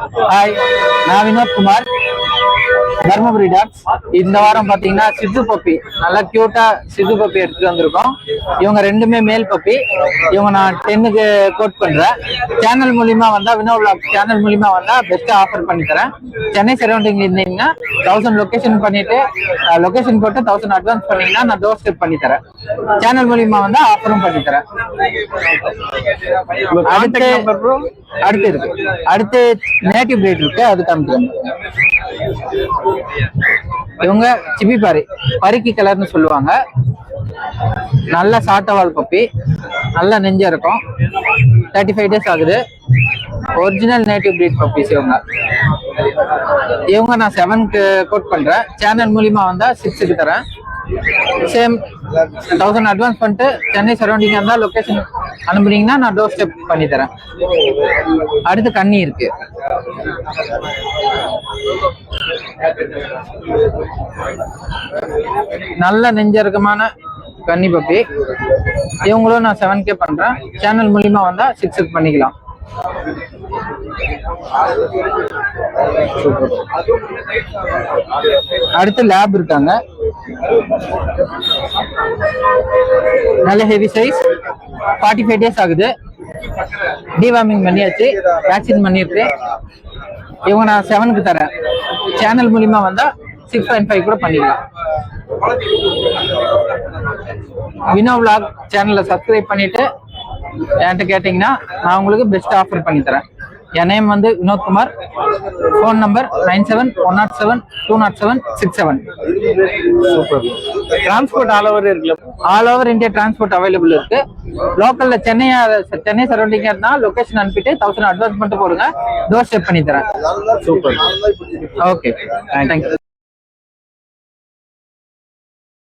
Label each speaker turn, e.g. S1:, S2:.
S1: Hi, நான் Vinodkumar, Dharmapuri tax. இந்த வாரம் பாத்தீங்கன்னா சித்து பப்பி, நல்லா கியூட்டா சித்து பப்பி எடுத்துட்டு வந்திருக்கோம். இவங்க ரெண்டுமே மேல் பப்பி. இவங்க நான் 10க்கு கோட் பண்றேன். சேனல் மூலியமா வந்தா, வினோ விலாக் சேனல் மூலியமா வந்தா பெஸ்டா ஆஃபர் பண்ணி தரேன். சென்னை சரௌண்டிங் இருந்தீங்கன்னா 1000 லொகேஷன் பண்ணிட்டு லொகேஷன் போட்டு 1000 அட்வான்ஸ் பண்ணீங்கன்னா நான் டோர் ஸ்டெப் பண்ணி தரேன். சேனல் மூலியமா வந்தா ஆஃபரும் பண்ணி தரேன். அடுத்து இருக்கு, அடுத்து நேட்டிவ் பிரீட் இருக்கு, அது காமிக்கிறேன். இவங்க சிப்பிப்பாரி, பருக்கி கலர்னு சொல்லுவாங்க. நல்ல சாட்டவால் பப்பி, நல்ல நெஞ்சா இருக்கும். 35 days ஆகுது. ஒரிஜினல் நேட்டிவ் பிரீட் பப்பிஸ் இவங்க நான் 7க்கு கோட் பண்றேன். சேனல் மூலியமா வந்தா 6க்கு தரேன். சேம் 1000 அட்வான்ஸ் பண்ணிட்டு சென்னை சரௌண்டிங் இருந்தா லொகேஷன் அனுப்புனீங்கன்னா நான் டோர் ஸ்டெப் பண்ணி தரேன். அடுத்து கன்னி இருக்கு. நல்ல நெஞ்சருக்கமான கன்னி பப்பி. இவங்களும் நான் 7K பண்றேன். சேனல் மூலியமா வந்தா 6க்கு பண்ணிக்கலாம். அடுத்து லேப் இருக்காங்க. நல்ல ஹெவி சைஸ், 45 days ஆகுது. டிவார்மிங் பண்ணியாச்சு, வேக்சின் பண்ணிருக்கு. இவங்க நான் 7க்கு தரேன். சேனல் மூலியமா வந்தா 6.5 கூட பண்ணிக்கலாம். வினோ விலாக் சேனலை சப்ஸ்கிரைப் பண்ணிட்டு என்கிட்ட கேட்டீங்கன்னா நான் உங்களுக்கு பெஸ்ட் ஆஃபர் பண்ணி தரேன். என் நேம் வந்து Vinodkumar. Phone number 97-107-207-67.
S2: Super. Transport all over இருக்குல்ல?
S1: All over India transport available இருக்கு. லோக்கல்ல சென்னை சரௌண்டிங் இருந்தா லொகேஷன் அனுப்பிட்டு 1000 அட்வான்ஸ் மட்டும் போடுங்க, டோர் ஸ்டெப் பண்ணி தரேன்.
S2: சூப்பர்.
S1: Okay, thank you.